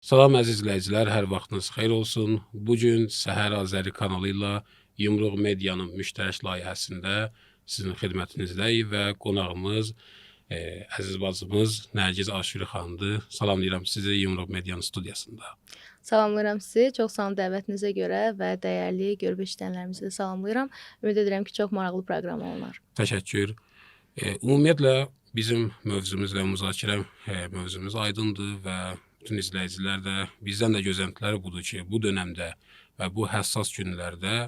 Salam əziz izləyicilər, hər vaxtınız xeyir olsun. Bu gün Səhər Azəri kanalı ilə Yumruq Medianın müştərək layihəsində sizin xidmətinizdəyik və qonağımız əziz bacımız Nərgiz Aşuri xanımdır. Salamlayıram sizi Yumruq Medianın studiyasında. Salamlayıram sizi. Çox sağ olun dəvətinizə görə və dəyərli görüb eşidənlərimizi də salamlayıram. Ümid edirəm ki, çox maraqlı proqram olar. Təşəkkür. Ümumiyyətlə bizim mövzumuz və müzakirə mövzumuz aydındır və bütün izləyicilər də bizdən də gözləntiləri budur ki, bu dönəmdə və bu həssas günlərdə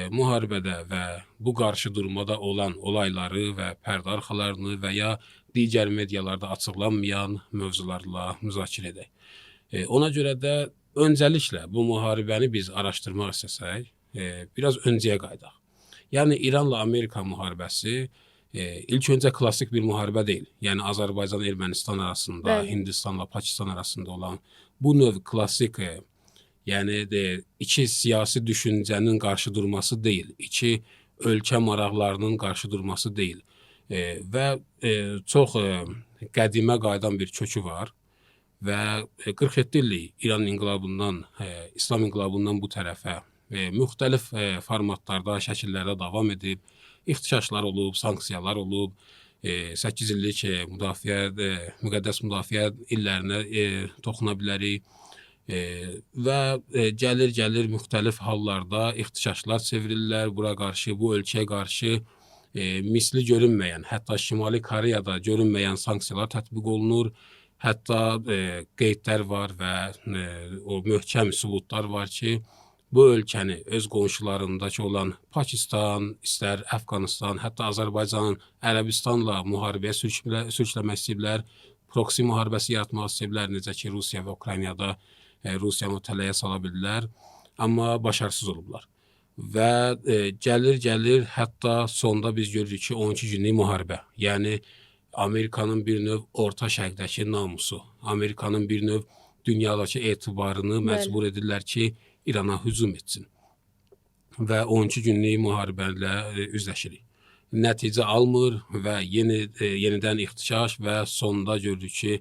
müharibədə və bu qarşıdurmada olan olayları və pərdə arxalarını və ya digər medialarda açıqlanmayan mövzularla müzakirə edək. Ona görə də öncəliklə bu müharibəni biz araşdırmaq istəsək, biraz öncəyə qayıdaq. Yəni İranla Amerika müharibəsi ilk öncə klassik bir müharibə deyil. Yəni Azərbaycan Ermənistan arasında, Bəli. Hindistanla Pakistan arasında olan bu növ klassik yəni iki siyasi düşüncənin qarşıdurması deyil, iki ölkə maraqlarının qarşıdurması deyil. Və çox qədimə qayıdan bir kökü var və 47 illik İran inqilabından, İslam inqilabından bu tərəfə müxtəlif formatlarda, şəkillərdə davam edib, ixtişaşlar olub, sanksiyalar olub, 8 illik müqəddəs müdafiə illərinə toxuna bilərik və gəlir müxtəlif hallarda ixtişaşlar çevrilirlər bura qarşı, bu ölkəyə qarşı misli görünməyən, hətta Şimali Koreyada görünməyən sanksiyalar tətbiq olunur. Hətta qeydlər var və o möhkəm sübutlar var ki, bu ölkəni öz qonşularındakı olan Pakistan, istər Əfqanistan, hətta Azərbaycanın Ərəbistanla müharibəyə sürükləmək istəyiblər, proksi müharibəsi yaratmaq istəyiblər, necə ki, Rusiya və Ukraynada Rusiyanı tələyə sala bildilər, amma başarısız olublar. Və gəlir, hətta sonda biz görürük ki, 12 günlük müharibə, yəni Amerikanın bir növ orta şərqdəki namusu, Amerikanın bir növ dünyadakı etibarını məcbur edirlər ki, İrana hücum etsin və 12 günlük müharibə ilə üzləşirik. Nəticə almır və yenidən ixtişaş və sonda görürük ki,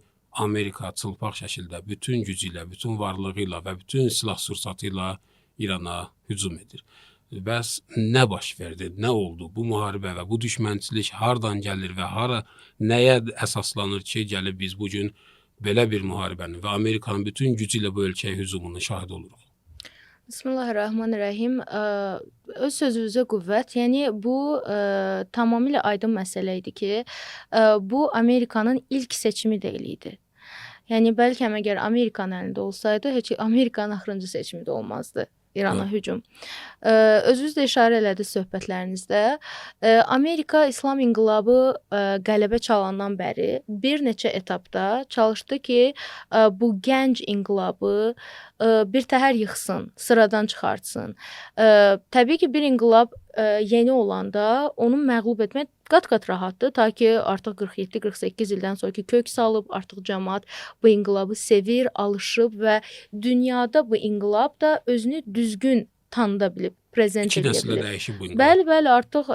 Amerika çılpaq şəkildə bütün gücü ilə, bütün varlığı ilə və bütün silah-sursatı ilə İrana hücum edir. Bəs nə baş verdi, nə oldu? Bu müharibə və bu düşmənçilik hardan gəlir və nəyə əsaslanır ki, gəlib biz bugün belə bir müharibənin və Amerikanın bütün gücü ilə bu ölkəyə hücumunun şahidi oluruq? Bismillahirrahmanirrahim. Öz sözünüzə qüvvət. Yəni bu tamamilə aydın məsələ idi ki, bu Amerikanın ilk seçimi deyil idi. Yəni bəlkə əgər Amerikanın əlində olsaydı, heç Amerikanın axırıncı seçimi də olmazdı. İrana hücum. Özünüz də işarə elədiniz söhbətlərinizdə. Amerika İslam inqilabı qələbə çalandan bəri bir neçə etapda çalışdı ki, bu gənc inqilabı birtəhər yıxsın, sıradan çıxartsın. Təbii ki, bir inqilab yeni olanda onu məğlub etmək qat-qat rahatdır. Ta ki, artıq 47-48 ildən sonraki kök salıb, artıq cəmaət bu inqilabı sevir, alışıb və dünyada bu inqilab da özünü düzgün tanıda bilib, prezent edə bilib. 2 nəsildə dəyişib bu inqilab. Bəli, artıq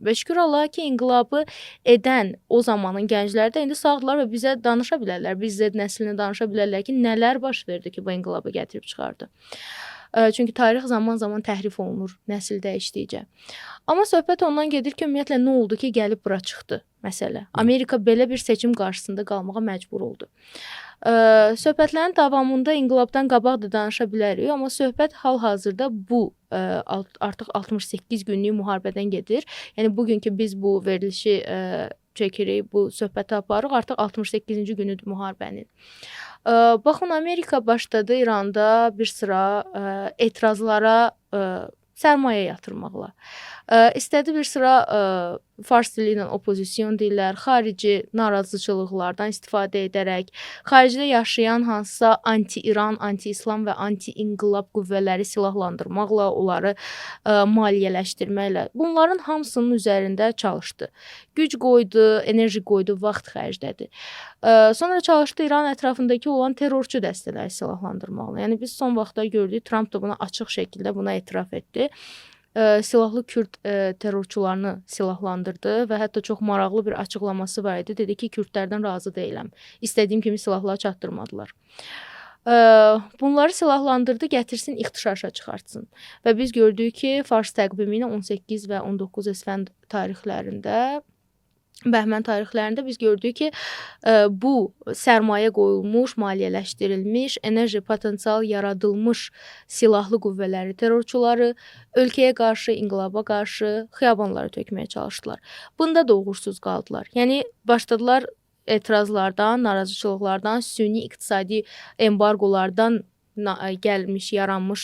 və şükür Allaha ki, inqilabı edən o zamanın gəncləri də indi sağdırlar və bizə danışa bilərlər. Biz Z nəslinə danışa bilərlər ki, nələr baş verdi ki, bu inqilabı gətirib çıxardı. Çünki tarix zaman-zaman təhrif olunur nəsil dəyişdikcə. Amma söhbət ondan gedir ki, ümumiyyətlə nə oldu ki, gəlib bura çıxdı məsələ. Amerika belə bir seçim qarşısında qalmağa məcbur oldu. Söhbətlərin davamında inqilabdan qabaq da danışa bilərik, amma söhbət hal-hazırda bu artıq 68 günlük müharibədən gedir. Yəni bugünkü biz bu verilişi çəkirik, bu söhbəti aparırıq, artıq 68-ci günüdür müharibənin. Baxın, Amerika başladı İranda bir sıra etirazlara sərmayə yatırmaqla. İstədi bir sıra fars dili ilə opozisyon dillər, xarici narazıçılıqlardan istifadə edərək, xaricdə yaşayan hansısa anti-İran, anti-İslam və anti-inqilab qüvvələri silahlandırmaqla, onları maliyyələşdirməklə bunların hamısının üzərində çalışdı. Güc qoydu, enerji qoydu, vaxt xərclədi. Sonra çalışdı İran ətrafındakı olan terrorçu dəstələri silahlandırmaqla. Yəni biz son vaxtda gördük, Trump da buna açıq şəkildə buna etiraf etdi. silahlı Kürd terrorçularını silahlandırdı və hətta çox maraqlı bir açıqlaması var idi. Dedi ki, Kürdlərdən razı deyiləm. İstədiyim kimi silahları çatdırmadılar. Bunları silahlandırdı, gətirsin ixtişaşa çıxartsın. Və biz gördük ki, Fars təqvimi ilə 18 və 19 Əsfənd tarixlərində, Bəhmən tarixlərində biz gördük ki, bu sərmayə qoyulmuş, maliyyələşdirilmiş, enerji potensial yaradılmış silahlı qüvvələri, terrorçuları ölkəyə qarşı, inqilaba qarşı xiyabanlara tökməyə çalışdılar. Bunda da uğursuz qaldılar. Yəni başladılar etirazlardan, narazıçılıqlardan, süni iqtisadi embargolardan gəlmiş, yaranmış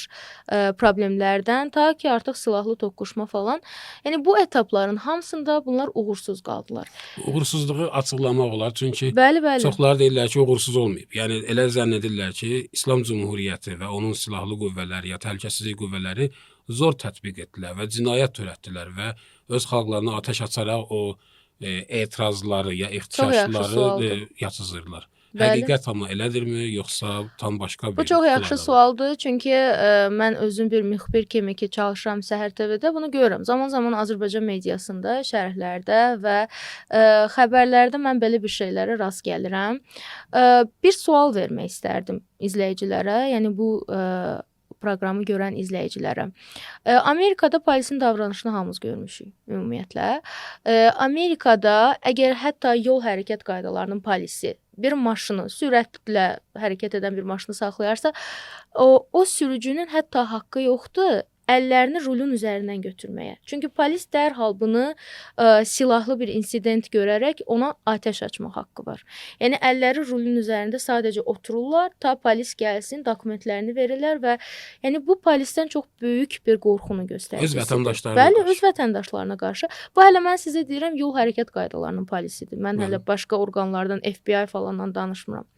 problemlərdən ta ki artıq silahlı toqquşma falan. Yəni bu etapların hamısında bunlar uğursuz qaldılar. Uğursuzluğu açıqlamaq olar, çünki Bəli. çoxları deyirlər ki, uğursuz olmayıb. Yəni elə zənn edirlər ki, İslam Cümhuriyyəti və onun silahlı qüvvələri ya təhlükəsizlik qüvvələri zor tətbiq etdilər və cinayət törətdilər və öz xalqlarına atəş açaraq o etirazları ya ixtişaşları yatsızırlar. Bəli. Həqiqət amma elədirmi, yoxsa tam başqa bir? Bu çox yaxşı sualdır, çünki mən özüm bir müxbir kimi ki çalışıram Səhər TV-də bunu görürəm. Zaman-zaman Azərbaycan mediasında, şərhlərdə və xəbərlərdə mən belə bir şeylərə rast gəlirəm. Bir sual vermək istərdim izləyicilərə, yəni bu proqramı görən izləyicilərə. Amerikada polisin davranışını hamımız görmüşük ümumiyyətlə. Amerikada əgər hətta yol hərəkət qaydalarının polisi bir maşını, sürətlə hərəkət edən bir maşını saxlayarsa, o sürücünün hətta haqqı yoxdur əllərini rulun üzərindən götürməyə. Çünki polis dərhal bunu silahlı bir insident görərək ona atəş açmaq haqqı var. Yəni əlləri rulun üzərində sadəcə otururlar, ta polis gəlsin, dokumentlərini verirlər və yəni bu polisdən çox böyük bir qorxunu göstərir. Öz vətəndaşlarına Bəli, qarşı. öz vətəndaşlarına qarşı. Bu hələ mən sizə deyirəm yol hərəkət qaydalarının polisidir. Mən hələ başqa orqanlardan, FBI falandan danışmıram.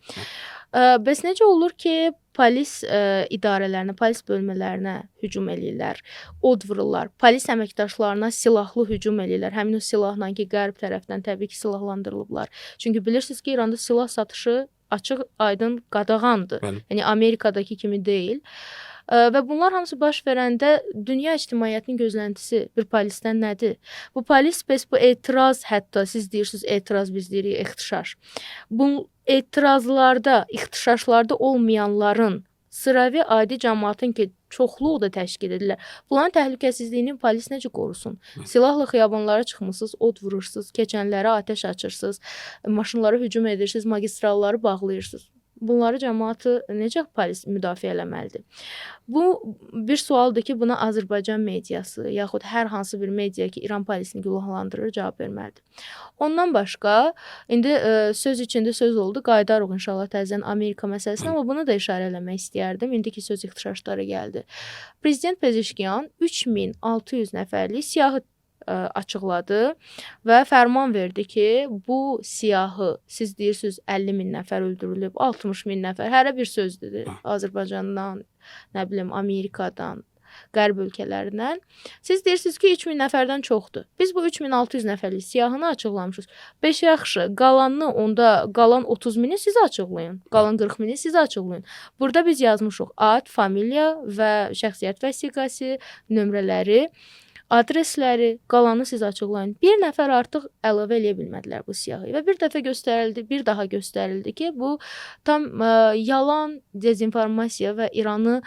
Bəs necə olur ki, polis idarələrinə, polis bölmələrinə hücum eləyirlər, od vururlar, polis əməkdaşlarına silahlı hücum eləyirlər. Həmin o silahla ki, qərb tərəfdən təbii ki, silahlandırılıblar. Çünki bilirsiniz ki, İranda silah satışı açıq, aydın qadağandır. Bəli. Yəni Amerikadakı kimi deyil. Və bunlar hamısı baş verəndə dünya ictimaiyyətinin gözləntisi bir polisdən nədir? Bu polis bəs bu etiraz, hətta siz deyirsiniz etiraz, biz deyirik ixtişaş. Bu etirazlarda, ixtişaşlarda olmayanların sıravi adi cəmaatın ki, çoxluğu da təşkil edirlər. Bunların təhlükəsizliyini polis necə qorusun? Silahla xiyabanlara çıxmısınız, od vurursunuz, keçənlərə atəş açırsınız, maşınlara hücum edirsiniz, magistralları bağlayırsınız. Bunları cəmaatı necə polis müdafiə eləməlidir? Bu bir sualdır ki, buna Azərbaycan mediası yaxud hər hansı bir media ki, İran polisini günahlandırır, cavab verməlidir. Ondan başqa, indi söz içində söz oldu, qayıdarıq inşallah təzədən Amerika məsələsinə, amma bunu da işarə eləmək istəyərdim. İndiki söz ixtişaşlara gəldi. Prezident Pezeşkiyan 3600 nəfərlik siyahı açıqladı və fərman verdi ki, bu siyahı siz deyirsiniz 50 min nəfər öldürülüb, 60 min nəfər, hərə bir sözdür Azərbaycandan, nə bilim Amerikadan, qərb ölkələrindən. Siz deyirsiniz ki, 3000 nəfərdən çoxdur. Biz bu 3600 nəfərlik siyahını açıqlamışıq. 5 yaxşı, qalan 30 mini siz açıqlayın, qalan 40 mini siz açıqlayın. Burada biz yazmışıq ad, familiya və şəxsiyyət vəsiqəsi, nömrələri, adresləri, qalanı siz açıqlayın. Bir nəfər artıq əlavə eləyə bilmədilər bu siyahıya və bir dəfə göstərildi, bir daha göstərildi ki, bu tam yalan, dezinformasiya və İranı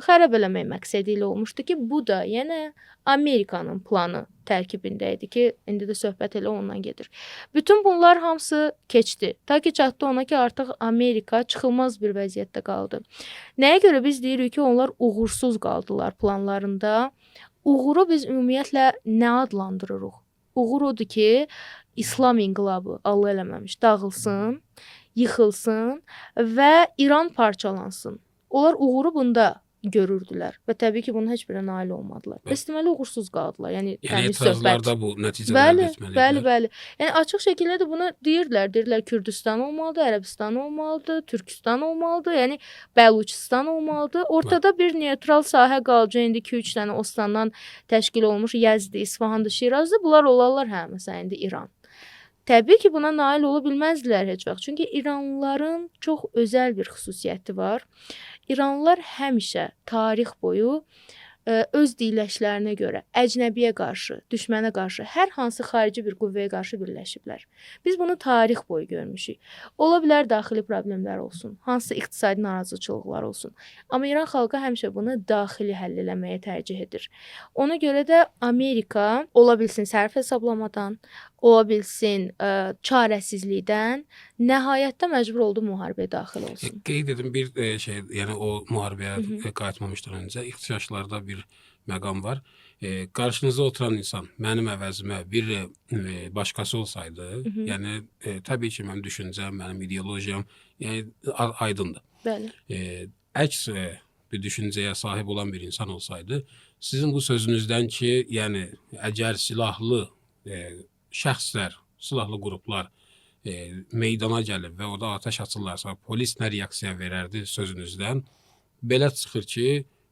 xərab eləmək məqsədi ilə olmuşdu ki, bu da yenə Amerikanın planı tərkibində idi ki, indi də söhbət elə ondan gedir. Bütün bunlar hamısı keçdi. Ta ki çatdı ona ki, artıq Amerika çıxılmaz bir vəziyyətdə qaldı. Nəyə görə biz deyirik ki, onlar uğursuz qaldılar planlarında? Uğuru biz ümumiyyətlə nə adlandırırıq? Uğur odur ki, İslam inqilabı Allah eləməmiş dağılsın, yıxılsın və İran parçalansın. Onlar uğuru bunda görürdülər və təbii ki, bunun heç birinə nail olmadılar. Bəs deməli uğursuz qaldılar. Yəni etirazlarda bu nəticələr etməlidirlər. Bəli. Yəni açıq şəkildə də bunu deyirlər Kürdistan olmalıdır, Ərəbistan olmalıdır, Türkistan olmalıdır, yəni Bəluçistan olmalıdır. Ortada bir neytral sahə qalacaq. İndi 2-3 dənə ostandan təşkil olmuş Yəzdi, İsfahandı, Şirazdı. Bunlar olarlar hə, məsələn indi İran. Təbii ki, buna nail ola bilməzdilər heç vaxt. Çünki İranlıların çox özəl bir xüsusiyyəti var. İranlılar həmişə tarix boyu öz diyləşlərinə görə əcnəbiyə qarşı, düşmənə qarşı, hər hansı xarici bir qüvvəyə qarşı birləşiblər. Biz bunu tarix boyu görmüşük. Ola bilər daxili problemlər olsun, hansısa iqtisadi narazıçılıqlar olsun. Amma İran xalqı həmişə bunu daxili həll eləməyə tərcih edir. Ona görə də Amerika ola bilsin sərf hesablamadan, ola bilsin çarəsizlikdən nəhayətdə məcbur oldu müharibəyə daxil olsun. Qeyd edim bir şey, yəni o müharibəyə qayıtmamışdan öncə ixtişaşlarda bir məqam var. Qarşınızda oturan insan mənim əvəzimə bir başqası olsaydı, yəni təbii ki, mənim düşüncəm, mənim ideologiyam yəni aydındır. Bəli. Əks bir düşüncəyə sahib olan bir insan olsaydı, sizin bu sözünüzdən ki, yəni əgər silahlı şəxslər, silahlı qruplar meydana gəlib və orada atəş açırlarsa, polis nə reaksiya verərdi sözünüzdən? Belə çıxır ki,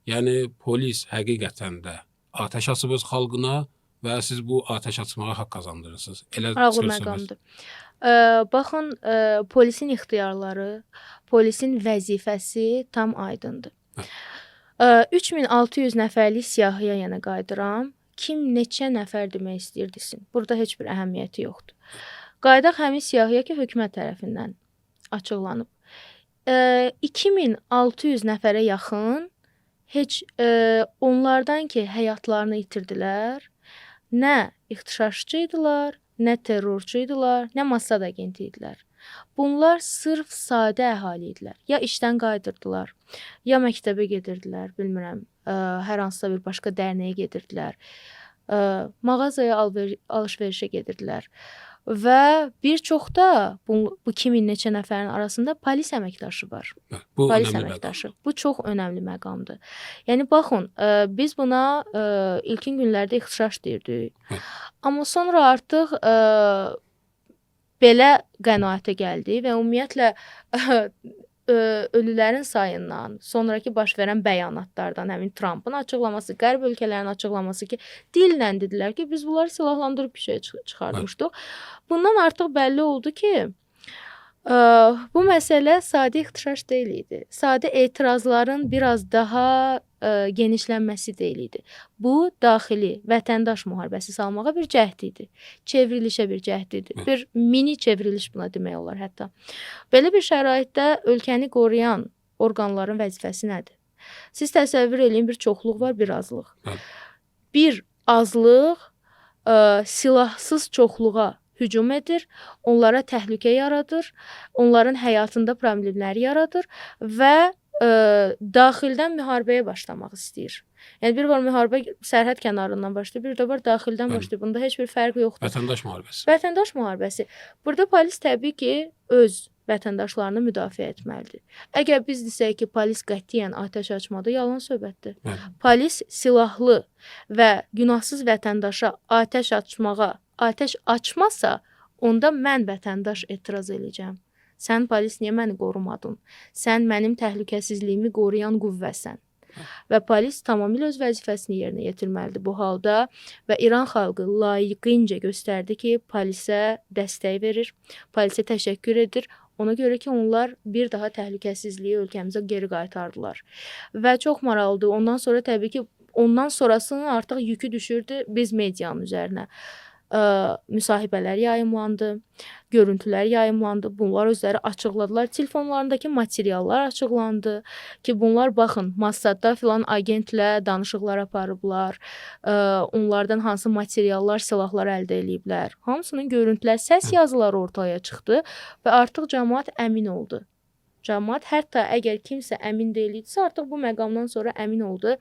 yəni polis həqiqətən də atəş açıb öz xalqına və siz bu atəş açmağa haqq qazandırırsınız. Elə Ağır çıxır söhbət. məqamdır. Baxın, polisin ixtiyarları, polisin vəzifəsi tam aydındır. 3600 nəfərlik siyahıya yenə qayıdıram. Kim neçə nəfər demək istəyir desin. Burada heç bir əhəmiyyəti yoxdur. Qaydaq həmin siyahıya ki, hökumət tərəfindən açıqlanıb. 2600 nəfərə yaxın heç onlardan ki, həyatlarını itirdilər, nə ixtişaşçı idilər, nə terrorçu idilər, nə Mossad agenti idilər. Bunlar sırf sadə əhali idilər. Ya işdən qayıdırdılar, ya məktəbə gedirdilər, bilmirəm, hər hansısa bir başqa dərnəyə gedirdilər, mağazaya alış-verişə gedirdilər. Və bir çox da bu 2000 neçə nəfərin arasında polis əməkdaşı var. Bu polis önəmli əməkdaşı. məqam. Bu çox önəmli məqamdır. Yəni baxın, biz buna ilkin günlərdə ixtişaş deyirdik. Amma sonra artıq belə qənaətə gəldi və ümumiyyətlə ölülərin sayından, sonrakı baş verən bəyanatlardan, həmin Trumpın açıqlaması, qərb ölkələrinin açıqlaması ki, dillə dedilər ki, biz bunları silahlandırıb bir şey çıxartmışdıq. Bundan artıq bəlli oldu ki, bu məsələ sadə ixtişaş deyil idi. Sadə etirazların biraz daha genişlənməsi deyil idi. Bu, daxili vətəndaş müharibəsi salmağa bir cəhd idi. Çevrilişə bir cəhd idi. Bir mini çevriliş buna demək olar hətta. Belə bir şəraitdə ölkəni qoruyan orqanların vəzifəsi nədir? Siz təsəvvür eləyin, bir çoxluq var, bir azlıq. Bir azlıq silahsız çoxluğa hücum edir, onlara təhlükə yaradır, onların həyatında problemlər yaradır və daxildən müharibəyə başlamaq istəyir. Yəni bir var müharibə sərhəd kənarından başlayır, bir də var daxildən başlayır. Bunda heç bir fərq yoxdur. Vətəndaş müharibəsi. Vətəndaş müharibəsi. Burada polis təbii ki, öz vətəndaşlarını müdafiə etməlidir. Əgər biz desək ki, polis qətiyyən atəş açmadı, yalan söhbətdir. Polis silahlı və günahsız vətəndaşa atəş açmasa, onda mən vətəndaş etiraz edəcəm. Sən polis niyə məni qorumadın? Sən mənim təhlükəsizliyimi qoruyan qüvvəsən. Və polis tamamilə öz vəzifəsini yerinə yetirməlidir bu halda və İran xalqı layiqincə göstərdi ki, polisə dəstək verir, polisə təşəkkür edir. Ona görə ki, onlar bir daha təhlükəsizliyi ölkəmizə geri qaytardılar. Və çox maraqlıdır. Ondan sonra təbii ki, ondan sonrasının artıq yükü düşürdü biz medianın üzərinə. Müsahibələr yayımlandı, görüntülər yayımlandı. Bunlar özləri açıqladılar. Telefonlarındakı materiallar açıqlandı ki, bunlar baxın, Mossadda filan agentlə danışıqlar aparıblar. Onlardan hansı materiallar, silahlar əldə ediblər. Hamısının görüntülər, səs yazıları ortaya çıxdı və artıq cəmaət əmin oldu. Cəmaət hətta əgər kimsə əmin deyilsə, artıq bu məqamdan sonra əmin oldu.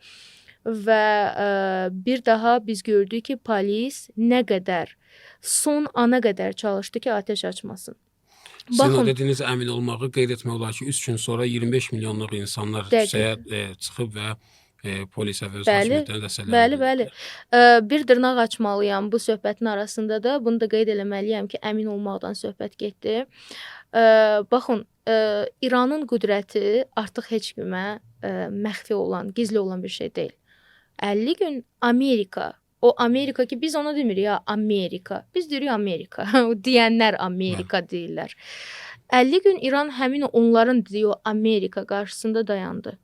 Və bir daha biz gördük ki, polis nə qədər son ana qədər çalışdı ki, atəş açmasın. Sizin o dediyiniz əmin olmağı qeyd etmək olar ki, 3 gün sonra 25 milyonluq insanlar çıxıb və polisə və öz hakimiyyətlərinə dəstəklər. Bəli. Bir dırnaq açmalıyam bu söhbətin arasında da. Bunu da qeyd eləməliyəm ki, əmin olmaqdan söhbət getdi. Baxın, İranın qüdrəti artıq heç kimə məxfi olan, gizli olan bir şey deyil. 50 gün Amerika, o Amerika ki biz ona demirik ya Amerika, biz deyirik Amerika, deyənlər Amerika deyirlər. 50 gün İran həmin onların dediyi o Amerika qarşısında dayandı.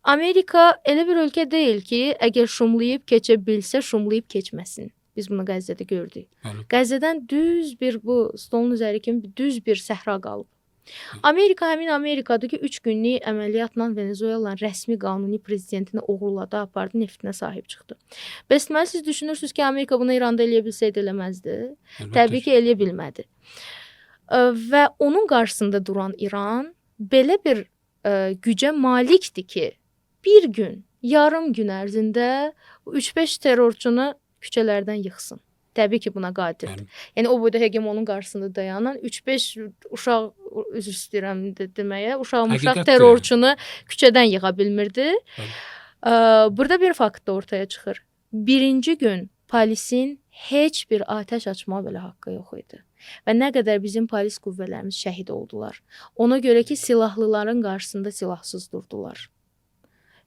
Amerika elə bir ölkə deyil ki, əgər şumlayıb keçə bilsə, şumlayıb keçməsin. Biz bunu Qəzzədə gördük. Bəli. Qəzzədən düz bir bu stolun üzəri kimi düz bir səhra qalıb. Amerika həmin Amerikadır ki, 3 günlük əməliyyatla Venezuelanın rəsmi qanuni prezidentini oğurladı, apardı, neftinə sahib çıxdı. Bəs deməli siz düşünürsünüz ki, Amerika bunu İranda eləyə bilsəydi eləməzdi? Əlbəttə Təbii ki. ki, eləyə bilmədi. Və onun qarşısında duran İran belə bir gücə malikdir ki, bir gün, yarım gün ərzində 3-5 terrorçunu küçələrdən yıxsın. Təbii ki, buna qadirdir. Bəli. Yəni o boyda hegemonun qarşısında dayanan 3-5 uşaq, üzr istəyirəm deməyə, uşaq Həqiqətdir. terrorçunu küçədən yığa bilmirdi. Bəli. Burada bir fakt da ortaya çıxır. Birinci gün polisin heç bir atəş açmağa belə haqqı yox idi. Və nə qədər bizim polis qüvvələrimiz şəhid oldular. Ona görə ki, silahlıların qarşısında silahsız durdular.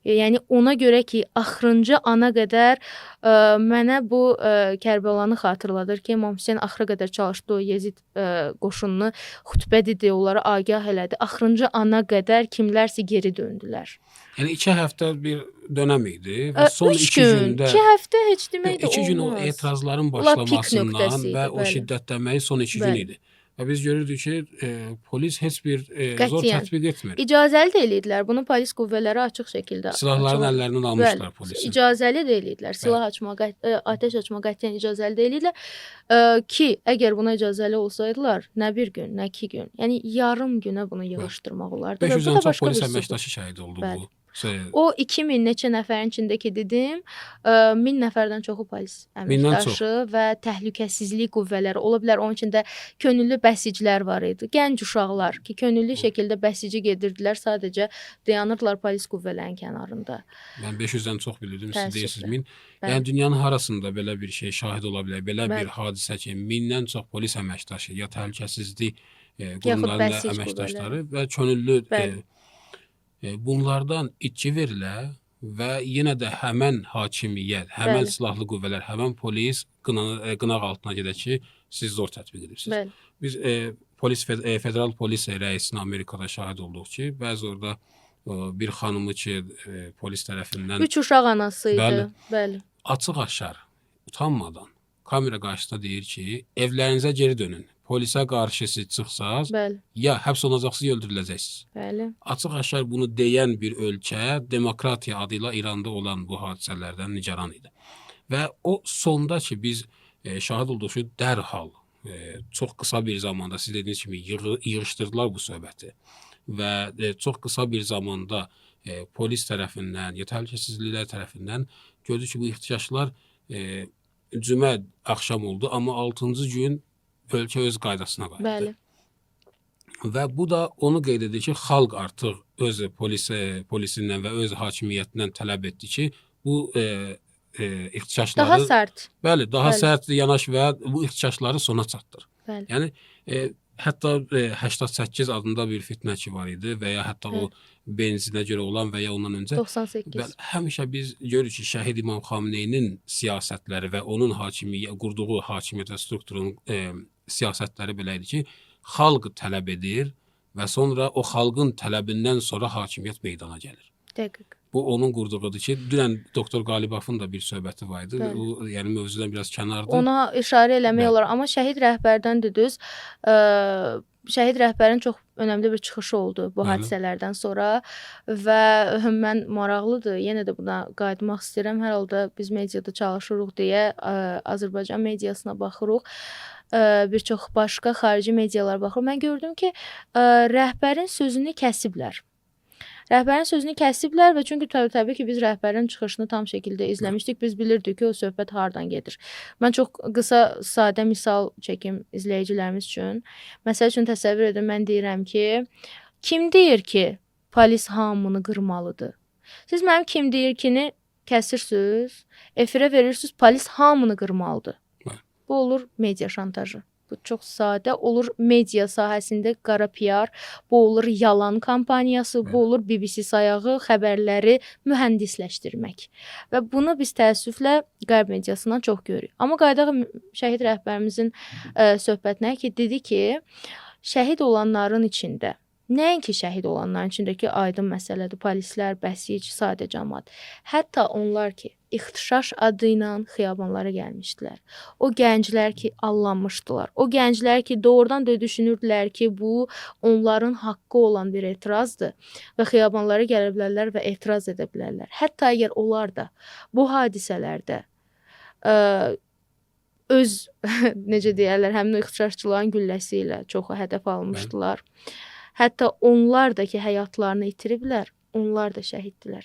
Yəni ona görə ki, axırıncı ana qədər mənə bu Kərbəlanı xatırladır ki, İmam Hüseyn axıra qədər çalışdı o Yezid qoşununu xütbə dedi, onları agah elədi. Axırıncı ana qədər kimlərsə geri döndülər. Yəni 2 həftə bir dönəm idi və son 3 2 gün, gündə 2 həftə heç demək də 2 gün o olmaz. etirazların Bunlar pik başlamasından nöqtəsi idi, və o bəli. şiddətlənməyi son 2 gün Bəli. idi. Və biz görürdük ki, polis heç bir zor Qətiyyən. tətbiq etmir. İcazəli də eləyirdilər. Bunu polis qüvvələri açıq şəkildə Silahların açıqladı. əllərindən almışlar Bəli, polisin. İcazəli də eləyirdilər. Silah açmaq, atəş açmaq qətiyyən icazəli də eləyirlər. Ki əgər buna icazəli olsaydılar, nə bir gün, nə 2 gün, yəni yarım günə bunu yığışdırmaq olardı. Və bu 500-dən da çox başqa polis bir sübut. əməkdaşı şəhid oldu Bəli. bu. O 2000 neçə nəfərin içindəki dedim, 1000 nəfərdən çoxu polis Mindən çox. əməkdaşı və təhlükəsizlik qüvvələri, ola bilər onun içində könüllü bəsicilər var idi. Gənc uşaqlar ki, könüllü şəkildə bəsici gedirdilər, sadəcə dayanırdılar polis qüvvələrinin kənarında. Mən 500-dən çox bilirdim, siz Təəssüflə. deyirsiniz 1000. Bəli. Yəni dünyanın harasında belə bir şey şahid ola bilər? Belə Bəli. bir hadisə ki, 1000-dən çox polis əməkdaşı ya təhlükəsizlik Yaxud qurumlarının bəsic əməkdaşları və könüllü Bəli. bunlardan itki verilə və yenə də həmən hakimiyyət, həmən Bəli. silahlı qüvvələr, həmən polis qınaq altına gedə ki, siz zor tətbiq edirsiniz. Bəli. Biz federal polis rəisinin Amerikada şahid olduq ki, bəzi orada bir xanımı ki, polis tərəfindən 3 uşaq anası idi. Bəli. Bəli. açıq-aşkar, utanmadan kamera qarşısında deyir ki, evlərinizə geri dönün. Polisə qarşı siz çıxsaz, Bəli. ya həbs olunacaqsınız, ya öldürüləcəksiniz. Bəli. Açıq-aşkar bunu deyən bir ölkə demokratiya adıyla İranda olan bu hadisələrdən nigaran idi. Və o sonda ki biz şahid olduq ki, dərhal çox qısa bir zamanda siz dediyiniz kimi yığışdırdılar bu söhbəti və çox qısa bir zamanda polis tərəfindən, ya təhlükəsizliklər tərəfindən gördük ki, bu ixtişaşlar cümə axşam oldu, amma 6-cı gün ölkə öz qaydasına qayıtdı. Bəli. Və bu da onu qeyd edir ki, xalq artıq öz polisindən və öz hakimiyyətindən tələb etdi ki, bu ixtişaşları Daha sərt. Bəli, daha Bəli. sərt yanaş və bu ixtişaşları sona çatdır. Bəli. Yəni hətta 88 adında bir fitnə ki var idi və ya hətta o benzinə görə olan və ya ondan öncə 98. Bəli, həmişə biz görürük ki, Şəhid İmam Xameneyinin siyasətləri və onun qurduğu hakimiyyət və strukturun siyasətləri belə idi ki, xalq tələb edir və sonra o xalqın tələbindən sonra hakimiyyət meydana gəlir. Dəqiq. Bu onun qurduğudur ki, dünən doktor Qalibafın da bir söhbəti var idi. Bəli. O yəni mövzudan biraz kənarda. Ona işarə eləmək Bəli. olar, amma şəhid rəhbərdən dediniz, şəhid rəhbərin çox önəmli bir çıxışı oldu bu Bəli. hadisələrdən sonra və mən maraqlıdır, yenə də buna qayıtmaq istəyirəm. Hər halda biz mediada çalışırıq deyə Azərbaycan mediasına baxırıq. Bir çox başqa xarici medialar baxır. Mən gördüm ki, rəhbərin sözünü kəsiblər. Rəhbərin sözünü kəsiblər və çünki təbii ki, biz rəhbərin çıxışını tam şəkildə izləmişdik. Biz bilirdik ki, o söhbət hardan gedir. Mən çox qısa, sadə misal çəkim izləyicilərimiz üçün. Məsəl üçün təsəvvür edin, mən deyirəm ki, kim deyir ki, polis hamını qırmalıdır? Siz mənim kim deyir ki-ni kəsirsiniz, efirə verirsiniz, polis hamını qırmalıdır. Bu olur media şantajı. Bu çox sadə olur media sahəsində qara PR, bu olur yalan kampaniyası, bu olur BBC sayağı xəbərləri mühəndisləşdirmək. Və bunu biz təəssüflə qərb mediasından çox görürük. Amma qayıdaq şəhid rəhbərimizin söhbətinə ki, dedi ki, şəhid olanların içində Nəinki şəhid olanların içindəki aydın məsələdir, polislər, bəsic, sadə cəmaət. Hətta onlar ki, ixtişaş adı ilə xiyabanlara gəlmişdilər. O gənclər ki, allanmışdılar. O gənclər ki, doğrudan da düşünürdülər ki, bu onların haqqı olan bir etirazdır və xiyabanlara gələ bilərlər və etiraz edə bilərlər. Hətta əgər onlar da bu hadisələrdə ə, öz necə deyirlər, həmin o ixtişaşçıların gülləsi ilə çoxu hədəf alınmışdılar. Hətta onlar da ki, həyatlarını itiriblər, onlar da şəhiddirlər.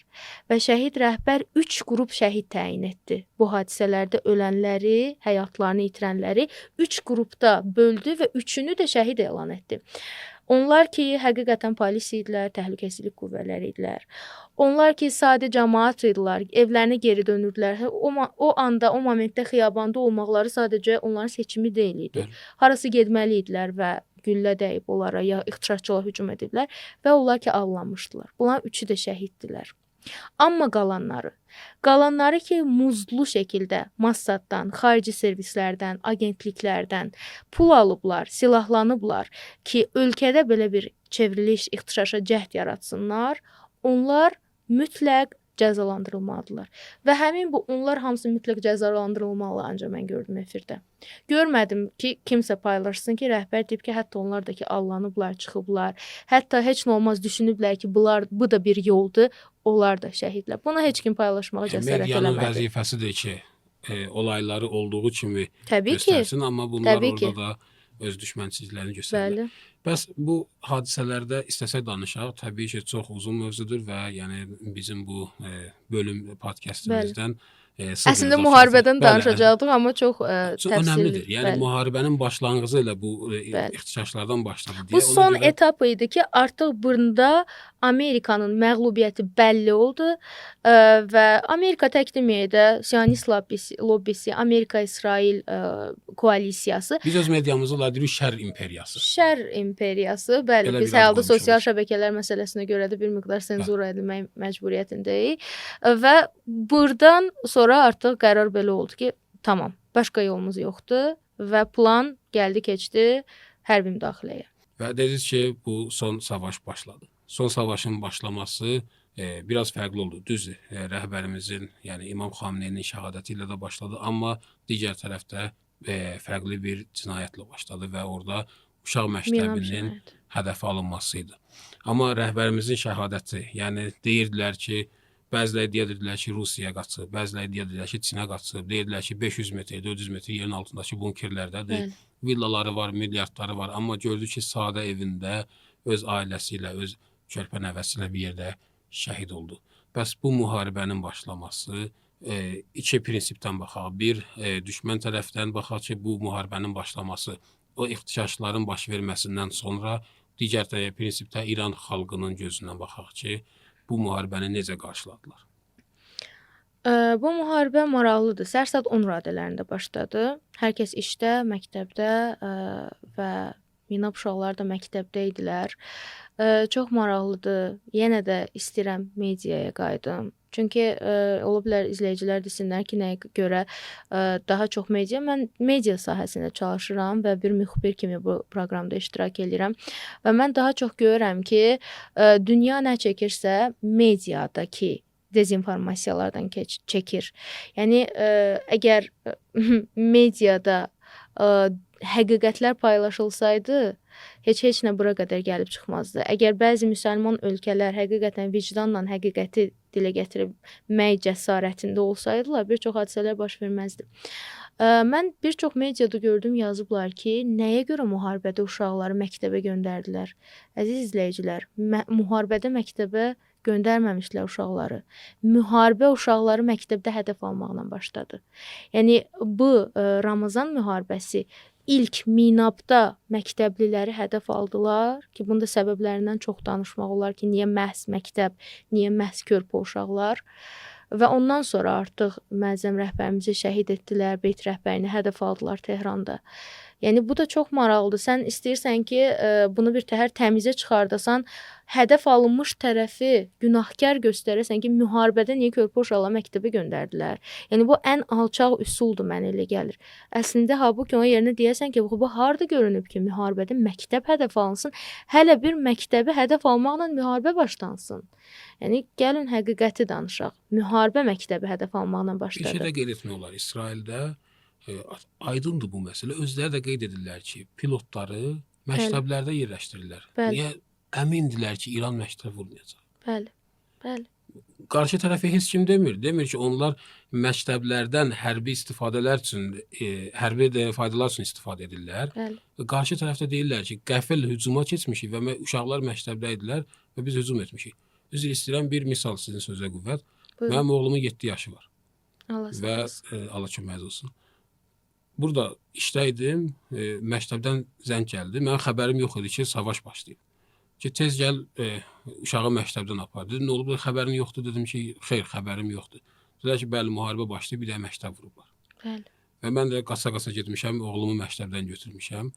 Və şəhid rəhbər 3 qrup şəhid təyin etdi. Bu hadisələrdə ölənləri, həyatlarını itirənləri 3 qrupda böldü və 3-ünü də şəhid elan etdi. Onlar ki, həqiqətən polis idilər, təhlükəsizlik qüvvələri idilər. Onlar ki, sadə cəmaət idilər, evlərinə geri dönürdülər. O anda, o momentdə xiyabanda olmaqları sadəcə onların seçimi deyil idi. Harası getməli idilər və güllə dəyib onlara, ya ixtişaşçılar hücum ediblər və onlar ki, allanmışdılar. Bunlar 3-ü də şəhiddirlər. Amma qalanları ki, muzlu şəkildə Massaddan, xarici servislərdən, agentliklərdən pul alıblar, silahlanıblar ki, ölkədə belə bir çevriliş, ixtişaşa cəhd yaratsınlar, onlar mütləq cəzalandırılmalıdırlar. Və həmin bu onlar hamısı mütləq cəzalandırılmalı, ancaq mən gördüm efirdə. Görmədim ki, kimsə paylaşsın ki, rəhbər deyib ki, hətta onlar da ki, allanıblar, çıxıblar. Hətta heç nə olmaz düşünüblər ki, bu da bir yoldur, onlar da şəhidlər. Bunu heç kim paylaşmağa cəsarət eləmədi. Medianın vəzifəsidir ki, olayları olduğu kimi Təbii göstərsin, ki, amma bunlar təbii orada ki. da öz düşmənçiliklərini göstərirlər. Bəli. Bəs bu hadisələrdə istəsək danışaq, təbii ki, çox uzun mövzudur və yəni bizim bu bölüm podkastımızdan Əslində müharibədən danışacaqdıq, amma çox təfsirli. Önəmlidir. Yəni bəli. Müharibənin başlanğıcı ilə bu Bəli. ixtişaşlardan başladı deyə. Bu son etap idi ki, artıq bunda Amerikanın məğlubiyyəti bəlli oldu və Amerika tək deməyək də Siyonist lobbisi, Amerika-İsrail koalisiyası. Biz öz mediamızı deyirik şər imperiyası. Şər imperiyası, bəli, Belə biz biraz həyatda sosial konuşulur. şəbəkələr məsələsinə görə də bir miqdar senzura edilmək məcburiyyətindəyik və burdan sonra artıq qərar belə oldu ki, tamam, başqa yolumuz yoxdur və plan gəldi keçdi hərbi müdaxiləyə. Və dediniz ki, bu son savaş başladı. Son savaşın başlaması biraz fərqli oldu. Düzdür, rəhbərimizin, yəni İmam Xamneyinin şəhadəti ilə də başladı, amma digər tərəfdə fərqli bir cinayətlə başladı və orada uşaq məktəbinin hədəfə alınması idi. Amma rəhbərimizin şəhadəti, yəni deyirdilər ki, bəziləri deyirdilər ki, Rusiyaya qaçıb, bəziləri deyirdilər ki, Çinə qaçıb, deyirdilər ki, 500 metr, 400 metr yerin altındakı bunkerlərdədir. Villaları var, milyardları var, amma gördü ki, sadə evində öz ailəsi ilə, öz körpə nəvəsi ilə bir yerdə şəhid oldu. Bəs bu müharibənin başlaması iki prinsipdən baxaq. Bir, düşmən tərəfdən baxaq ki, bu müharibənin başlaması o ixtişaşların baş verməsindən sonra digər prinsipdə İran xalqının gözündən baxaq ki, bu müharibəni necə qarşıladılar? Bu müharibə maraqlıdır. Səhər saat 10 radələrində başladı. Hər kəs işdə, məktəbdə və Minab uşaqlar da məktəbdə idilər. Çox maraqlıdır. Yenə də istəyirəm mediaya qayıdım. Çünki ola bilər izləyicilər desinlər ki, nəyə görə daha çox media. Mən media sahəsində çalışıram və bir müxbir kimi bu proqramda iştirak edirəm. Və mən daha çox görürəm ki, dünya nə çəkirsə, mediadakı dezinformasiyalardan çəkir. Yəni, əgər mediada həqiqətlər paylaşılsaydı, heç nə bura qədər gəlib çıxmazdı. Əgər bəzi müsəlman ölkələr həqiqətən vicdanla həqiqəti dilə gətirmək cəsarətində olsaydılar, bir çox hadisələr baş verməzdi. Mən bir çox mediada gördüm, yazıblar ki, nəyə görə müharibədə uşaqları məktəbə göndərdilər? Əziz izləyicilər, müharibədə məktəbə göndərməmişlər uşaqları. Müharibə uşaqları məktəbdə hədəf almaqla başladı. Yəni, bu Ramazan müharibəsi ilk Minabda məktəbliləri hədəf aldılar ki, bunda səbəblərindən çox danışmaq olar ki, niyə məhz məktəb, niyə məhz körpə uşaqlar və ondan sonra artıq müəzzəm rəhbərimizi şəhid etdilər, Beyt rəhbərini hədəf aldılar Tehranda. Yəni bu da çox maraqlıdır. Sən istəyirsən ki, bunu bir təhər təmizə çıxardasan, hədəf alınmış tərəfi günahkar göstərəsən ki, müharibədə niyə körpə uşaqları məktəbə göndərdilər? Yəni bu ən alçaq üsuldur, mənə elə gəlir. Əslində halbuki ona yerinə deyəsən ki, bu harda görünüb ki, müharibədə məktəb hədəf alınsın, hələ bir məktəbi hədəf almaqla müharibə başlansın. Yəni gəlin həqiqəti danışaq. Müharibə məktəbi hədəf almaqla Bir şey başladı. də qeyd etmək olar. İsraildə aydındır bu məsələ. Özləri də qeyd edirlər ki, pilotları məktəblərdə yerləşdirirlər. Bəli. Niyə? Əmindilər ki, İran məktəb vurmayacaq. Bəli. Bəli. Qarşı tərəfə heç kim demir. Demir ki, onlar məktəblərdən hərbi istifadələr üçün, hərbi faydalar üçün istifadə edirlər. Bəli. Qarşı tərəfdə deyirlər ki, qəfil hücuma keçmişik və uşaqlar məktəbdə idilər və biz hücum etmişik. Üzr istəyirəm, bir misal sizin sözə qüvvət. Buyurun. Mənim oğlumun 7 yaşı var Allah və sağ Allah köməyiniz olsun. Burada işdə idim, məktəbdən zəng gəldi. Mənim xəbərim yox idi ki, savaş başlayıb. Ki tez gəl uşağı məktəbdən apar. Dedim, nə olub? Xəbərin yoxdur. Dedim ki, xeyr, xəbərim yoxdur. Dedilər ki, bəli, müharibə başlayıb, bir də məktəb vurublar. Bəli. Və mən də qaça-qaça getmişəm, oğlumu məktəbdən götürmüşəm.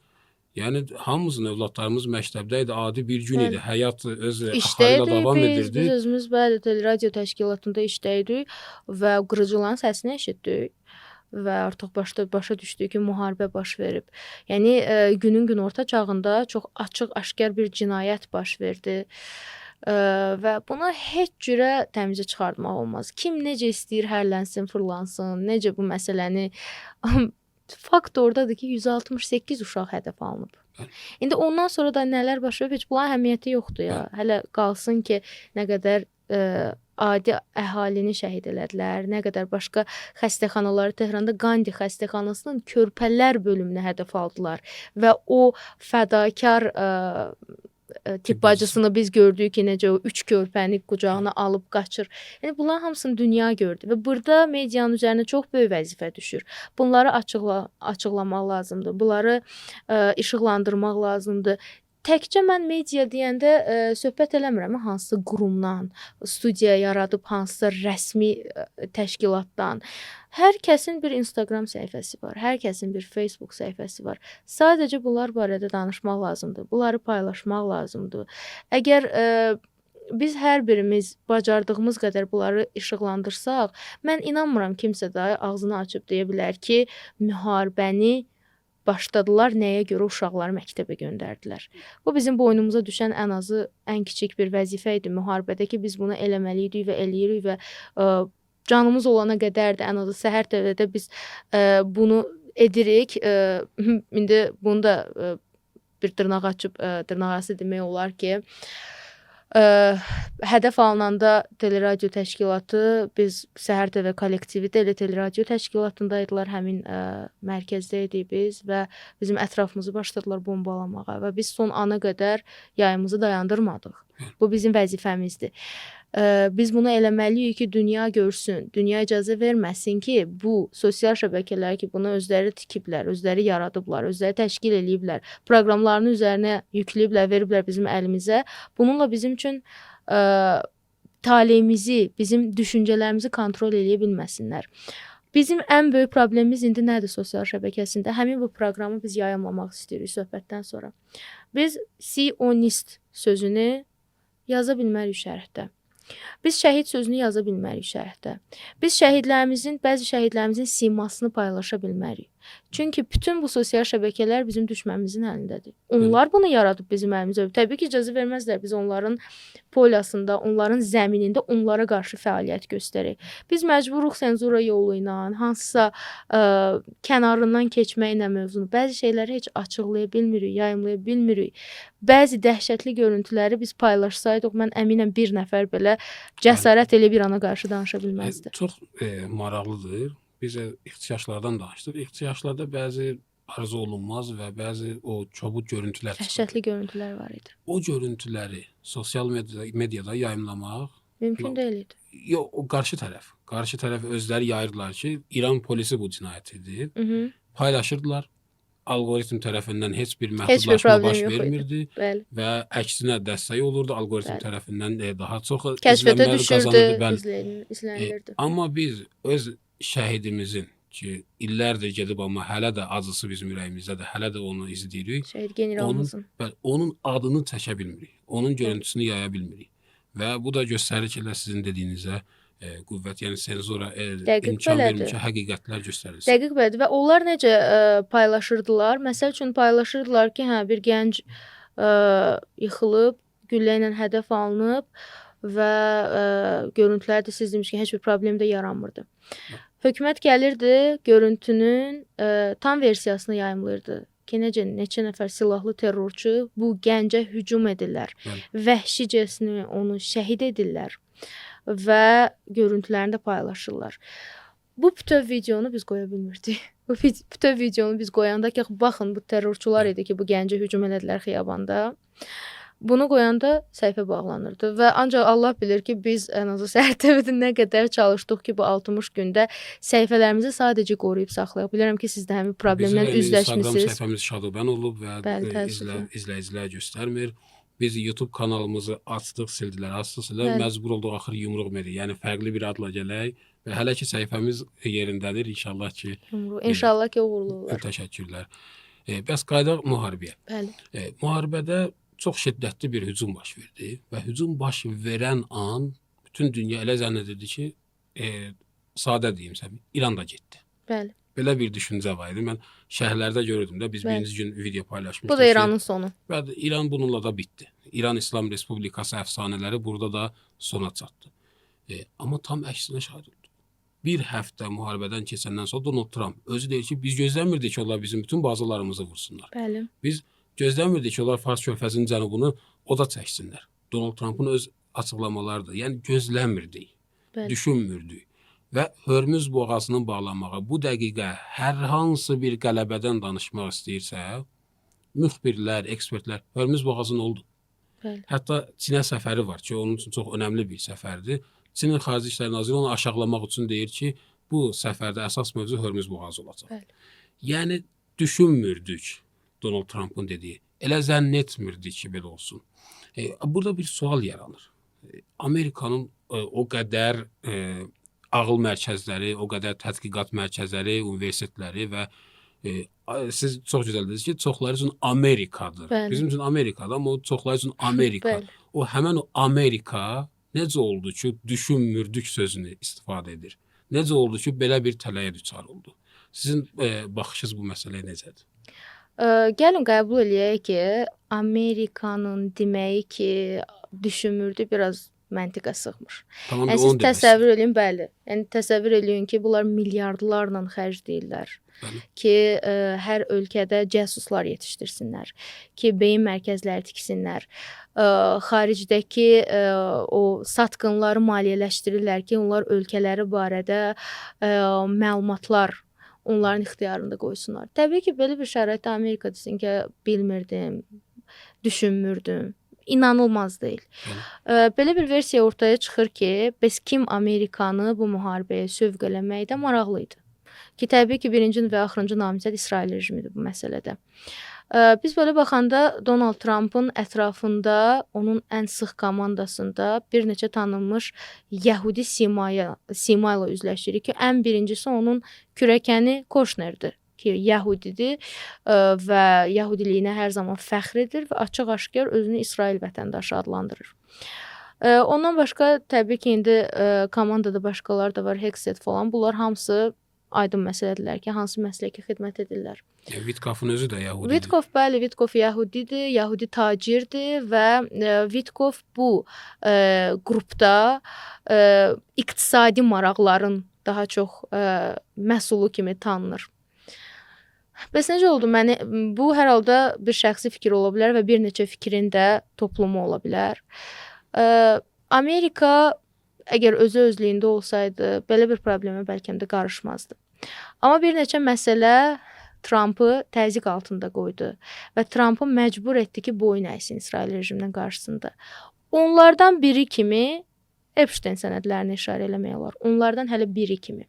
Yəni hamımızın övladlarımız məktəbdə idi, adi bir gün idi. Həyat öz axarı ilə davam edirdi. Biz özümüz bəli teleradio təşkilatında işləyirdik və qırıcıların səsini eşitdik və artıq başa düşdük ki, müharibə baş verib. Yəni günün günorta çağında çox açıq, aşkar bir cinayət baş verdi. Və bunu heç cürə təmizə çıxartmaq olmaz. Kim necə istəyir hərlənsin, fırlansın, necə bu məsələni fakt ordadır ki, 168 uşaq hədəf alınıb. İndi ondan sonra da nələr baş verib, heç bunların əhəmiyyəti yoxdur ya. Hələ qalsın ki, nə qədər adi əhalini şəhid elədilər, nə qədər başqa xəstəxanaları Tehranda Qandi xəstəxanasının körpələr bölümünə hədəf aldılar və o fədakar tibb bacısını biz gördük ki, necə o 3 körpəni qucağına alıb qaçır. Yəni bunların hamısını dünya gördü və burada medianın üzərinə çox böyük vəzifə düşür. Bunları açıqlamaq lazımdır. Bunları işıqlandırmaq lazımdır. Təkcə mən media deyəndə söhbət eləmirəm hansısa qurumdan, studiya yaradıb hansısa rəsmi təşkilatdan. Hər kəsin bir Instagram səhifəsi var, hər kəsin bir Facebook səhifəsi var. Sadəcə bunlar barədə danışmaq lazımdır, bunları paylaşmaq lazımdır. Əgər biz hər birimiz bacardığımız qədər bunları işıqlandırsaq, mən inanmıram kimsə də ağzını açıb deyə bilər ki, müharibəni başladılar, nəyə görə uşaqları məktəbə göndərdilər. Bu bizim boynumuza düşən ən azı ən kiçik bir vəzifə idi müharibədə ki, biz bunu eləməliydik və eləyirik və canımız olana qədər də ən azı səhər tövlədə biz bunu edirik. İndi bunu da bir dırnaq açıb dırnaqarası demək olar ki, hədəf alınanda teleradio təşkilatı, biz Səhər TV kollektivi də elə teleradio təşkilatındaydılar, həmin mərkəzdə idik biz və bizim ətrafımızı başladılar bombalamağa və biz son ana qədər yayımızı dayandırmadıq. Bu bizim vəzifəmizdir. Biz bunu eləməliyik ki, dünya görsün, dünya icazə verməsin ki, bu sosial şəbəkələr ki, bunu özləri tikiblər, özləri yaradıblar, özləri təşkil eləyiblər, proqramlarını üzərinə yükləyiblər, veriblər bizim əlimizə. Bununla bizim üçün taleyimizi, bizim düşüncələrimizi kontrol eləyə bilməsinlər. Bizim ən böyük problemimiz indi nədir sosial şəbəkəsində? Həmin bu proqramı biz yayımlamaq istəyirik söhbətdən sonra. Biz sionist sözünü yaza bilmərik şərhdə. Biz şəhid sözünü yaza bilmərik şərhdə. Biz bəzi şəhidlərimizin simasını paylaşa bilmərik. Çünki bütün bu sosial şəbəkələr bizim düşmənimizin əlindədir. Onlar bunu yaradıb bizim əlimizə. Təbii ki, icazə verməzlər biz onların polyasında, onların zəminində onlara qarşı fəaliyyət göstərək. Biz məcburuq senzura yolu ilə, hansısa kənarından keçməklə mövzunu, bəzi şeyləri heç açıqlaya bilmirik, yayımlaya bilmirik. Bəzi dəhşətli görüntüləri biz paylaşsaydıq, mən əminəm bir nəfər belə cəsarət elə bir ana qarşı danışa bilməzdi. Çox maraqlıdır. Biz ixtiyaclardan danışdıq. İxtiyaclarda bəzi arzu olunmaz və bəzi o çobud görüntülər çıxır. Dəhşətli görüntülər var idi. O görüntüləri sosial mediada yayımlamaq Mümkün deyil idi. Yox, o qarşı tərəf özləri yayırdılar ki, İran polisi bu cinayət edir. Paylaşırdılar. Alqoritm tərəfindən heç bir məhdudlaşma baş vermirdi və əksinə dəstək olurdu. Alqoritm tərəfindən daha çox kəşfiyyata izlənmələr düşürdü, qazanırdı. izlənilirdi. Amma biz öz şəhidimizin ki, illərdir gedib amma hələ də acısı bizim ürəyimizdədir. Hələ də onu izləyirik. Şəhid generalımızın. Onun adını çəkə bilmirik. Onun Bəli. görüntüsünü yaya bilmirik. Və bu da göstərir ki, elə sizin dediyinizə qüvvət, yəni senzura Dəqiq imkan vermir belədir. ki, həqiqətlər göstərilsin. Dəqiq belədir və onlar necə paylaşırdılar? Məsəl üçün paylaşırdılar ki, hə bir gənc yıxılıb, güllə ilə hədəf alınıb və görüntülər də siz demiş ki, heç bir problem də yaranmırdı. Hökumət gəlirdi, görüntünün tam versiyasını yayımlayırdı. Ki, neçə nəfər silahlı terrorçu bu gəncə hücum edirlər. Bəli. Vəhşicəsinə onu şəhid edirlər və görüntülərini də paylaşırlar. Bu bütöv videonu biz qoya bilmirdik. Bu bütöv videonu biz qoyanda ki, baxın bu terrorçular idi ki, bu gəncə hücum elədilər xiyabanda. Bunu qoyanda səhifə bağlanırdı və ancaq Allah bilir ki, biz ən azı Səhər TV-də nə qədər çalışdıq ki, bu 60 gündə səhifələrimizi sadəcə qoruyub saxlayaq. Bilirəm ki, siz də həmin problemlə Bizim Instagram üzləşmisiniz. səhifəmiz şadöbən olub və Bəli, təəssüflər. izləyicilər göstərmir. Biz YouTube kanalımızı açdıq, sildilər, açdıq, sildilər. Bəli. Məcbur olduq axır yumruq verir. Yəni fərqli bir adla gələk və hələ ki səhifəmiz yerindədir. İnşallah ki, İnşallah ki, uğurlu olar. təşəkkürlər. Bəs qaydaq müharibəyə. Bəli. Müharibədə çox şiddətli bir hücum baş verdi və hücum baş verən an bütün dünya elə zənn edirdi ki, sadə deyim sən, İran da getdi. Bəli. Belə bir düşüncə var idi. Mən şərhlərdə görürdüm də, biz Bəli. birinci gün video paylaşmışdıq. Bu da İranın sonu. Və İran bununla da bitdi. İran İslam Respublikası əfsanələri burada da sona çatdı. Amma tam əksinə şahid oldu. Bir həftə müharibədən keçəndən sonra Donald Trump özü deyir ki, biz gözləmirdik ki, onlar bizim bütün bazalarımızı vursunlar. Bəli. Biz gözləmirdik ki, onlar Fars körfəzinin cənubunu oda çəksinlər. Donald Trump'ın öz açıqlamalarıdır. Yəni gözləmirdik, Bəli. düşünmürdük. Və Hörmüz boğazının bağlanmağı bu dəqiqə hər hansı bir qələbədən danışmaq istəyirsə, müxbirlər, ekspertlər Hörmüz boğazı nə oldu? Bəli. Hətta Çinə səfəri var ki, onun üçün çox önəmli bir səfərdir. Çinin Xarici İşlər Naziri onu aşağılamaq üçün deyir ki, bu səfərdə əsas mövzu Hörmüz boğazı olacaq. Bəli. Yəni düşünmürdük Donald Trump'ın dediyi. Elə zənn etmirdik ki, belə olsun. Burada bir sual yaranır. Amerikanın o qədər ağıl mərkəzləri, o qədər tədqiqat mərkəzləri, universitetləri və siz çox gözəl dediniz ki, çoxları üçün Amerikadır. Bəli. Bizim üçün Amerikadır, amma o çoxları üçün Amerika. Bəli. O həmən o Amerika necə oldu ki, düşünmürdük sözünü istifadə edir. Necə oldu ki, belə bir tələyə düçar oldu? Sizin baxışınız bu məsələyə necədir? Gəlin qəbul eləyək ki, Amerikanın deməyi ki, düşünmürdü, biraz məntiqə sığmır. Tamam, Yəni siz təsəvvür eləyin, bəli. Yəni təsəvvür eləyin ki, bunlar milyardlarla xərcləyirlər. Bəli. Ki, hər ölkədə cəsuslar yetişdirsinlər, ki, beyin mərkəzləri tiksinlər. Xaricdəki o satqınları maliyyələşdirirlər ki, onlar ölkələri barədə məlumatlar onların ixtiyarında qoysunlar. Təbii ki, belə bir şəraitdə Amerika desin ki, bilmirdim, düşünmürdüm. İnanılmaz deyil. Belə bir versiya ortaya çıxır ki, bəs kim Amerikanı bu müharibəyə sövq eləməkdə maraqlı idi? Ki, təbii ki, birinci və axırıncı namizəd İsrail rejimidir bu məsələdə. Biz belə baxanda Donald Trump'ın ətrafında, onun ən sıx komandasında bir neçə tanınmış Yəhudi sima ilə üzləşirik ki, ən birincisi onun kürəkəni Koşnerdir ki, Yəhudidir və Yəhudiliyinə hər zaman fəxr edir və açıq-aşkar özünü İsrail vətəndaşı adlandırır. Ondan başqa təbii ki, indi komandada başqaları da var, Hexet falan. Bunlar hamısı aydın məsələdirlər ki, hansı məsləkə xidmət edirlər. Vitkofun özü də Yəhudidir. Vitkof, bəli, Vitkof Yəhudidir, Yəhudi tacirdir və Vitkof bu qrupda iqtisadi maraqların daha çox məhsulu kimi tanınır. Bəs necə oldu? Bu hər halda bir şəxsi fikir ola bilər və bir neçə fikrin də toplumu ola bilər. Amerika əgər özü özlüyündə olsaydı, belə bir problemə bəlkə də qarışmazdı. Amma bir neçə məsələ Trump'ı təzyiq altında qoydu və Trump'ı məcbur etdi ki, boyun əysin İsrail rejiminin qarşısında. Onlardan biri kimi Epstein sənədlərini işarə eləmək olar. Onlardan hələ biri kimi.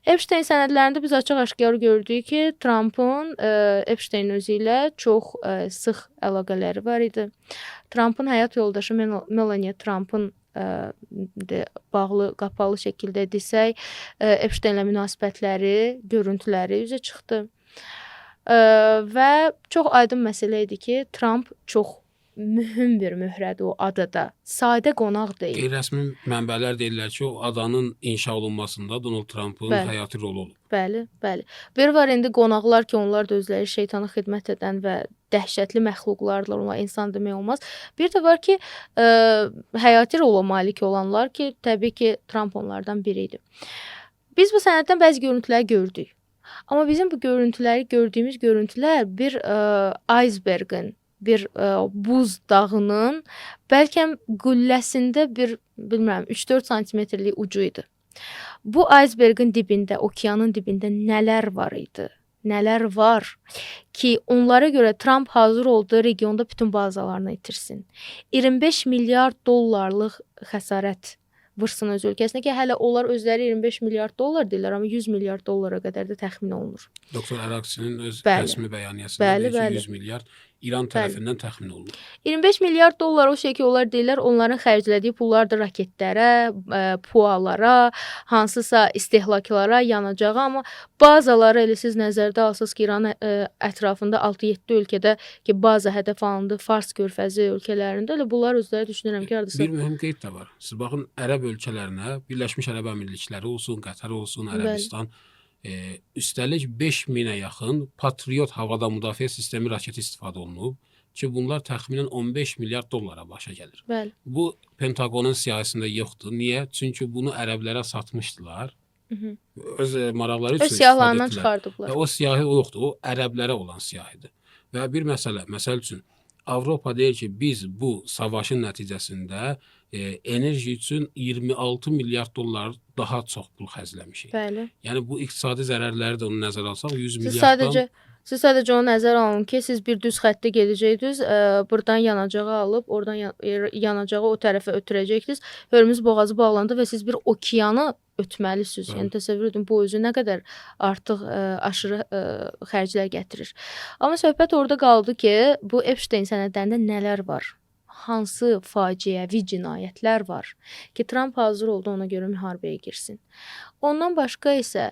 Epstein sənədlərində biz açıq-aşkar gördük ki, Trump'ın Epstein özü ilə çox sıx əlaqələri var idi. Trump'ın həyat yoldaşı Melania Trump'ın bağlı, qapalı şəkildə desək, Epstein-lə münasibətləri, görüntüləri üzə çıxdı. Və çox aydın məsələ idi ki, Trump çox mühüm bir möhrədir o adada. Sadə qonaq deyil. Qeyri-rəsmi mənbələr deyirlər ki, o adanın inşa olunmasında Donald Trump'ın Bəli. həyati rolu olub. Bəli, bəli. Bir var indi qonaqlar ki, onlar da özləri şeytana xidmət edən və dəhşətli məxluqlardır, onlar insan demək olmaz. Bir də var ki, həyati rola malik olanlar ki, təbii ki, Trump onlardan biri idi. Biz bu sənəddən bəzi görüntüləri gördük. Amma bizim bu görüntüləri gördüyümüz görüntülər bir icebergin, bir buz dağının bəlkə qülləsində bir, bilmirəm, 3-4 santimetrlik ucu idi. Bu icebergin dibində, okeanın dibində nələr var idi? Nələr var ki, onlara görə Trump hazır olduğu regionda bütün bazalarını itirsin. 25 milyard dollarlıq xəsarət vursun öz ölkəsinə ki, hələ onlar özləri 25 milyard dollar deyirlər, amma 100 milyard dollara qədər də təxmin olunur. Doktor Əraksinin öz Bəli. rəsmi bəyaniyəsində deyir ki, Bəli. 100 milyard İran tərəfindən təxmin olunur. 25 milyard dollar o şey ki, onlar deyirlər, onların xərclədiyi pullar da raketlərə, PUA-lara, hansısa istehlaklara, yanacağa, amma bazaları elə siz nəzərdə alsınız ki, İran ətrafında 6-7 ölkədə ki, baza hədəf alındı, Fars körfəzi ölkələrində, elə bunlar özləri düşünürəm ki, hardasa Bir mühüm qeyd də var. Siz baxın, Ərəb ölkələrinə, Birləşmiş Ərəb Əmirlikləri olsun, Qətər olsun, Ərəbistan, üstəlik 5000-ə yaxın Patriot havada müdafiə sistemi raketi istifadə olunub ki, bunlar təxminən 15 milyard dollara başa gəlir. Bəli. Bu Pentagonun siyahısında yoxdur. Niyə? Çünki bunu ərəblərə satmışdılar. Öz maraqları üçün Öz siyahlarından istifadə etdilər. çıxardıblar. Və o siyahı yoxdur. O ərəblərə olan siyahıdır. Və bir məsəl üçün Avropa deyir ki, biz bu savaşın nəticəsində enerji üçün 26 milyard dollar daha çox pul xərcləmişik. Bəli. Yəni bu iqtisadi zərərləri də onu nəzərə alsaq 100 milyarddan Siz sadəcə onu nəzərə alın ki, siz bir düz xəttdə gedəcəksiniz, burdan yanacağı alıb, oradan yanacağı o tərəfə ötürəcəksiniz. Hörmüz boğazı bağlandı və siz bir okeanı ötməlisiniz. Yəni təsəvvür edin, bu özü nə qədər artıq aşırı xərclər gətirir. Amma söhbət orada qaldı ki, bu Epstein sənədlərində nələr var? Hansı faciəvi cinayətlər var ki, Trump hazır oldu ona görə müharibəyə girsin. Ondan başqa isə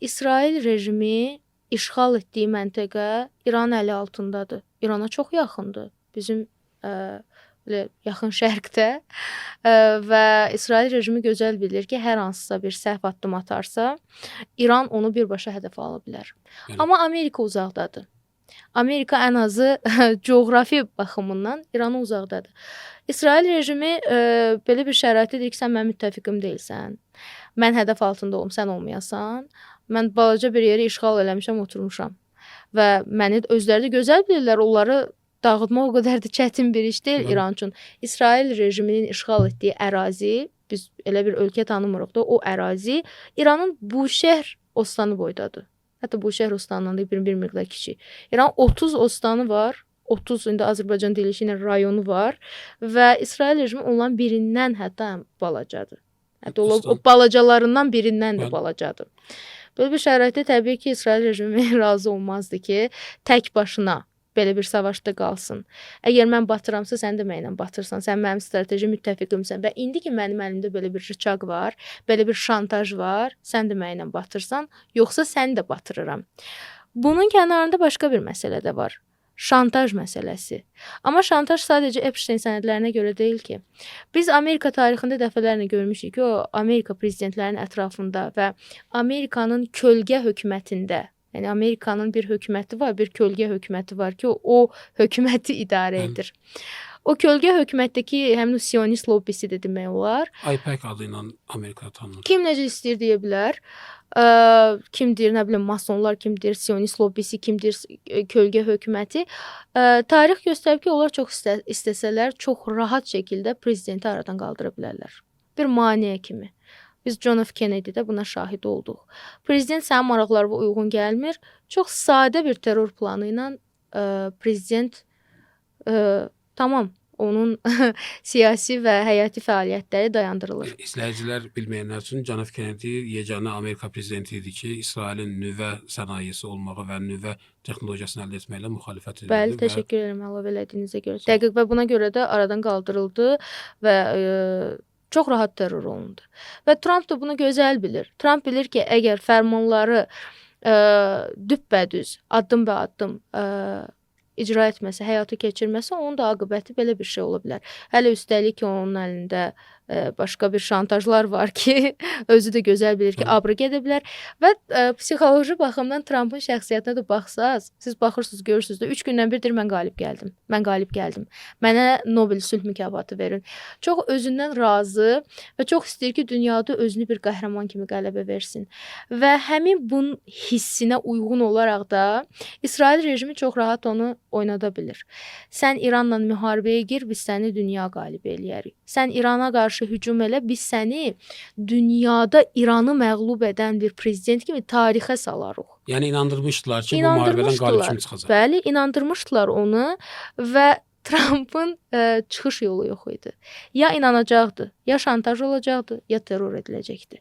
İsrail rejimi işğal etdiyi məntəqə İran əli altındadır. İrana çox yaxındır. Bizim belə yaxın şərqdə və İsrail rejimi gözəl bilir ki, hər hansısa bir səhv addım atarsa, İran onu birbaşa hədəf ala bilər. Amma Amerika uzaqdadır. Amerika ən azı coğrafi baxımından İrana uzaqdadır. İsrail rejimi belə bir şəraitdə deyir ki, sən mənim müttəfiqim deyilsən. Mən hədəf altında olum, sən olmayasan. Mən balaca bir yeri işğal eləmişəm, oturmuşam. Və məni özləri də gözəl bilirlər, onları dağıtmaq o qədər də çətin bir iş deyil İran üçün. İsrail rejiminin işğal etdiyi ərazi, biz elə bir ölkə tanımırıq da, o ərazi İranın Buşehr ostanı boydadır. Hətta Buşehr ostanından da bir miqdar kiçik. İran 30 ostanı var. 30 indi Azərbaycan dilişi ilə rayonu var və İsrail rejimi onların birindən hətta balacadır. Hətta o balacalarından birindən də balacadır. Belə bir şəraitdə təbii ki, İsrail rejimi razı olmazdı ki, tək başına belə bir savaşda qalsın. Əgər mən batıramsa, sən də mənlə batırsan, sən mənim strateji müttəfiqimsən və indi ki, mənim əlimdə belə bir rıçaq var, belə bir şantaj var, sən də mənlə batırsan, yoxsa səni də batırıram. Bunun kənarında başqa bir məsələ də var. Şantaj məsələsi. Amma şantaj sadəcə Epstein sənədlərinə görə deyil ki. Biz Amerika tarixində dəfələrlə görmüşük ki, o Amerika prezidentlərinin ətrafında və Amerikanın kölgə hökumətində, yəni Amerikanın bir hökuməti var, bir kölgə hökuməti var ki, o hökuməti idarə edir. O kölgə hökumətdəki həmin sionist lobbisi də demək olar. IPAC adı ilə Amerikada tanınır. Kim necə istəyir deyə bilər. Kim deyir, nə bilim, masonlar, kim deyir, sionist lobbisi, kim deyir, kölgə hökuməti. Tarix göstərib ki, onlar çox istəsələr, çox rahat şəkildə prezidenti aradan qaldıra bilərlər. Bir maneə kimi. Biz John F. Kennedy-də buna şahid olduq. Prezident sənin maraqlarına uyğun gəlmir. Çox sadə bir terror planı ilə prezident tamam, onun siyasi və həyati fəaliyyətləri dayandırılır. İzləyicilər bilməyənlər üçün John F. Kennedy yeganə Amerika prezidenti idi ki, İsrailin nüvə sənayesi olmağı və nüvə texnologiyasını əldə etməklə müxalifət edirdi. Bəli, təşəkkür edirəm əlavə elədiyinizə görə. Dəqiq və buna görə də aradan qaldırıldı və çox rahat terror olundu. Və Trump da bunu gözəl bilir. Trump bilir ki, əgər fərmanları düppədüz, addım-bə-addım icra etməsə, həyata keçirməsə, onun da aqibəti belə bir şey ola bilər. Hələ üstəlik ki, onun əlində başqa bir şantajlar var ki, özü də gözəl bilir ki, abra gedə bilər və psixoloji baxımdan Trumpın şəxsiyyətinə də baxsaz, siz baxırsınız, görürsünüz də 3 gündən birdir mən qalib gəldim. Mən qalib gəldim. Mənə Nobel sülh mükafatı verin. Çox özündən razı və çox istəyir ki, dünyada özünü bir qəhrəman kimi qələbə versin. Və həmin bunun hissinə uyğun olaraq da İsrail rejimi çox rahat onu oynada bilir. Sən İranla müharibəyə gir, biz səni dünya qalib eləyərik. Sən İrana qarşı hücum elə, biz səni dünyada İranı məğlub edən bir prezident kimi tarixə salarıq. Yəni inandırmışdılar ki, bu müharibədən qalib kim çıxacaq. Bəli, inandırmışdılar onu və Trumpın çıxış yolu yox idi. Ya inanacaqdı, ya şantaj olacaqdı, ya terror ediləcəkdi.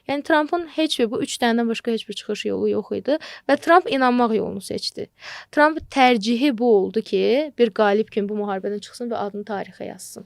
Yəni Trumpın heç bir bu 3 dənədən başqa heç bir çıxış yolu yox idi və Trump inanmaq yolunu seçdi. Trump tərcihi bu oldu ki, bir qalib kimi bu müharibədən çıxsın və adını tarixə yazsın.